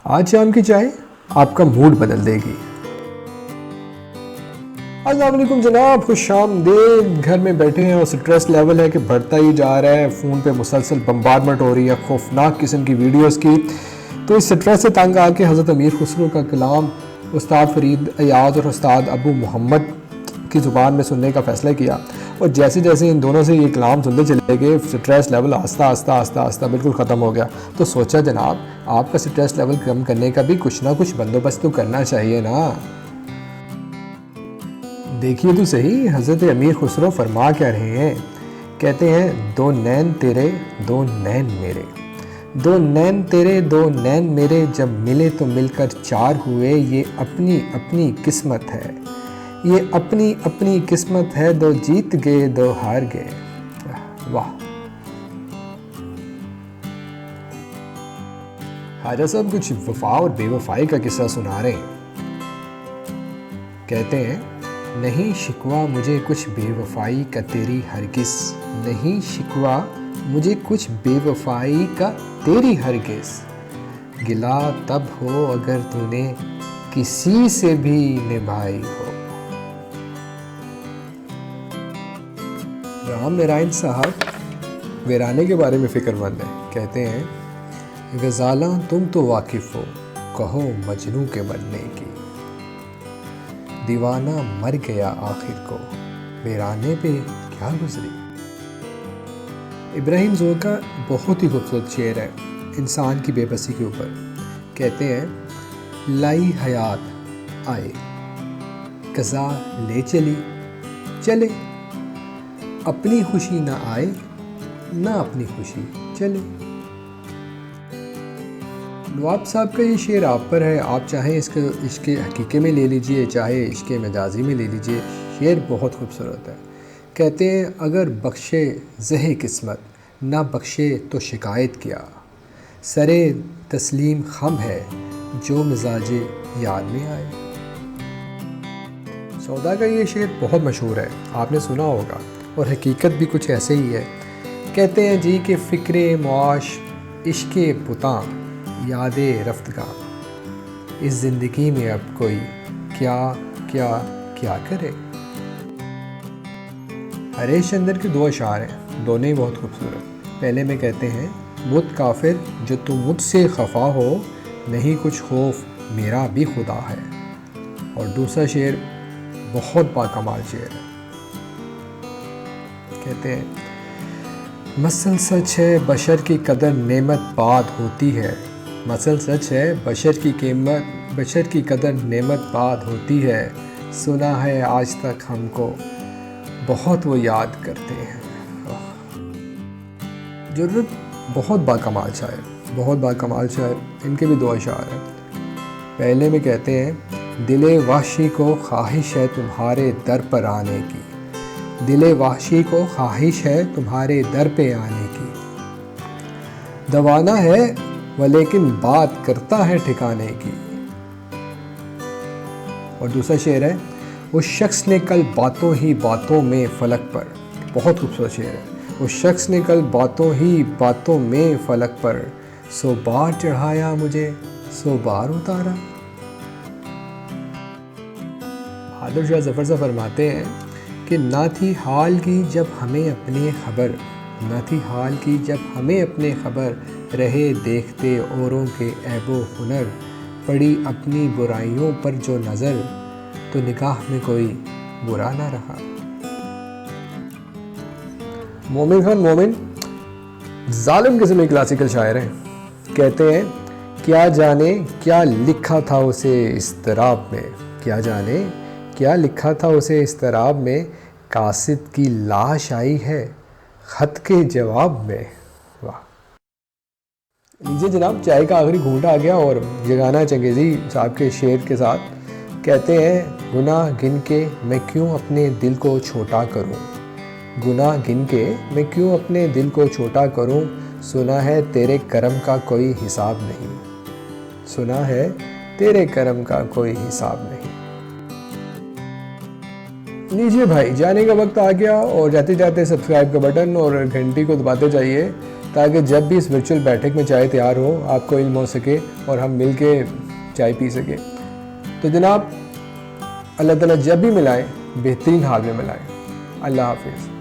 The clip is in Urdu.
آج شام کی چائے آپ کا موڈ بدل دے گی۔ السلام علیکم جناب، خوش آمدید۔ گھر میں بیٹھے ہیں اور سٹریس لیول ہے کہ بڑھتا ہی جا رہا ہے، فون پہ مسلسل بمبارڈمنٹ ہو رہی ہے خوفناک قسم کی ویڈیوز کی۔ تو اس سٹریس سے تنگ آ کے حضرت امیر خسرو کا کلام استاد فرید ایاز اور استاد ابو محمد کی زبان میں سننے کا فیصلہ کیا، اور جیسے جیسے ان دونوں سے یہ کلام سنتے چلے گئے سٹریس لیول آہستہ آہستہ آہستہ آہستہ بالکل ختم ہو گیا۔ تو سوچا جناب آپ کا سٹریس لیول کم کرنے کا بھی کچھ نہ کچھ بندوبست تو کرنا چاہیے نا۔ دیکھیے تو صحیح حضرت امیر خسرو فرما کیا رہے ہیں۔ کہتے ہیں دو نین تیرے دو نین میرے، دو نین تیرے دو نین میرے، جب ملے تو مل کر چار ہوئے، یہ اپنی اپنی قسمت ہے، یہ اپنی اپنی قسمت ہے، دو جیت گئے دو ہار گئے۔ واہ، خواجہ صاحب کچھ وفا اور بے وفائی کا قصہ سنا رہے ہیں۔ کہتے ہیں نہیں شکوہ مجھے کچھ بے وفائی کا تیری ہرگز، نہیں شکوہ مجھے کچھ بے وفائی کا تیری ہرگز، گلا تب ہو اگر تو نے کسی سے بھی نبھائی ہو۔ رام نارائن صاحب ویرانے کے بارے میں فکر مند ہیں۔ کہتے ہیں غزالاں تم تو واقف ہو، کہو مجنوں کے مرنے کی، دیوانہ مر گیا آخر کو، ویرانے پہ کیا گزری۔ ابراہیم ذوق کا بہت ہی خوبصورت شعر ہے انسان کی بے بسی کے اوپر۔ کہتے ہیں لائی حیات آئے قضا لے چلی، چلے اپنی خوشی نہ آئے نہ اپنی خوشی چلے۔ نواب صاحب کا یہ شعر آپ پر ہے، آپ چاہیں اس کے عشق حقیقی میں لے لیجئے، چاہے عشق مجازی میں لے لیجئے، شعر بہت خوبصورت ہے۔ کہتے ہیں اگر بخشے زہ قسمت نہ بخشے تو شکایت کیا، سرے تسلیم خم ہے جو مزاج یاد میں آئے۔ سودا کا یہ شعر بہت مشہور ہے، آپ نے سنا ہوگا، اور حقیقت بھی کچھ ایسے ہی ہے۔ کہتے ہیں جی کہ فکر معاش عشق بتاں یاد رفتگاں، اس زندگی میں اب کوئی کیا کیا کیا کرے۔ ہریش چندر کے دو اشعار ہیں، دونوں ہی بہت خوبصورت۔ پہلے میں کہتے ہیں بت کافر جو تم مجھ سے خفا ہو، نہیں کچھ خوف میرا بھی خدا ہے، اور دوسرا شعر بہت باکمال شعر ہے۔ کہتے ہیں مسل سچ ہے بشر کی قدر نعمت بات ہوتی ہے، مسل سچ ہے بشر کی قدر نعمت بات ہوتی ہے، سنا ہے آج تک ہم کو بہت وہ یاد کرتے ہیں۔ جرت بہت باکمال شاعر، بہت باکمال شاعر، ان کے بھی دو اشعار ہیں۔ پہلے میں کہتے ہیں دل وحشی کو خواہش ہے تمہارے در پر آنے کی، دل وحشی کو خواہش ہے تمہارے در پہ آنے کی، دوانا ہے ولیکن بات کرتا ہے ٹھکانے کی۔ اور دوسرا شعر ہے اس شخص نے کل باتوں ہی باتوں میں فلک پر، بہت خوبصورت شعر ہے، اس شخص نے کل باتوں ہی باتوں میں فلک پر، سو بار چڑھایا مجھے سو بار اتارا۔ بہادر شاہ ظفر سے فرماتے ہیں کہ نہ تھی حال کی جب ہمیں اپنے خبر، نہ تھی حال کی جب ہمیں اپنے خبر، رہے دیکھتے اوروں کے عیب و ہنر، پڑی اپنی برائیوں پر جو نظر، تو نگاہ میں کوئی برا نہ رہا۔ مومن خان مومن ظالم قسم کے کلاسیکل شاعر ہیں۔ کہتے ہیں کیا جانے کیا لکھا تھا اسے اضطراب میں، کیا جانے کیا لکھا تھا اسے اضطراب میں، قاصد کی لاش آئی ہے خط کے جواب میں۔ واہ، لیجیے جناب چائے کا آخری گھونٹ آ گیا اور جگانا چنگیزی صاحب کے شعر کے ساتھ۔ کہتے ہیں گناہ گن کے میں کیوں اپنے دل کو چھوٹا کروں، گناہ گن کے میں کیوں اپنے دل کو چھوٹا کروں، سنا ہے تیرے کرم کا کوئی حساب نہیں، سنا ہے تیرے کرم کا کوئی حساب نہیں۔ لیجیے بھائی جانے کا وقت آ گیا، اور جاتے جاتے سبسکرائب کا بٹن اور گھنٹی کو دباتے جائیے تاکہ جب بھی اس ورچوئل بیٹھک میں چائے تیار ہو آپ کو علم ہو سکے اور ہم مل کے چائے پی سکیں. تو جناب اللہ تعالیٰ جب بھی ملائے بہترین حال میں ملائے. اللہ حافظ.